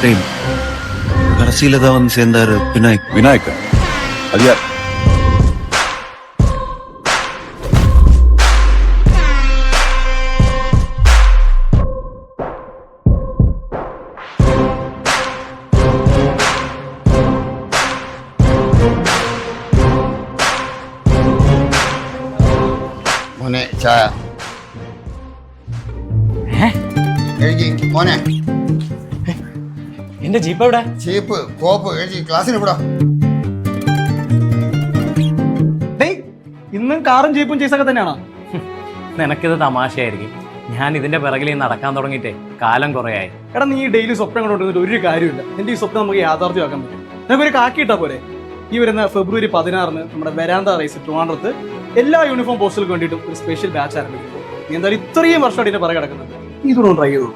Frame கடைசியில தான் வந்து சேர்ந்தாரு விநாயக். விநாயக் அது யார்? മോനെ ചായ എഴുതി മോനെ എന്റെ ജീപ്പ് എവിടെ? ചീപ്പ് കോപ്പ് എഴുതി ക്ലാസ്സിന് വിടാം. ഇന്നും കാറും ജീപ്പും ചേസൊക്കെ തന്നെയാണോ? നിനക്കിത് തമാശയായിരിക്കും. ഞാൻ ഇതിന്റെ പിറകിൽ നടക്കാൻ തുടങ്ങിയിട്ടേ കാലം കുറയായി. എടാ നീ ഡെയിലി സ്വപ്നം കൊണ്ടുവന്നിട്ട് ഒരു കാര്യമില്ല. നിന്റെ ഈ സ്വപ്നം നമുക്ക് യാഥാർത്ഥ്യമാക്കാൻ പറ്റും. നമുക്കൊരു കാക്കിയിട്ടാ പോലെ. ഈ വരുന്ന ഫെബ്രുവരി 16 നമ്മുടെ വെരാന്ത റൈസ് ട്രിവാൻഡ്രത്ത് എല്ലാ യൂണിഫോം പോസ്റ്റുകൾക്ക് വേണ്ടിയിട്ടും ഒരു സ്പെഷ്യൽ ബാച്ച് ആരംഭിക്കും. നീ എന്തായാലും ഇത്രയും വർഷമായിട്ട് ഇതിന്റെ പിറകെ കിടക്കുന്നുണ്ട്. നീ ഇതൊന്നും ട്രൈ ചെയ്തോളൂ.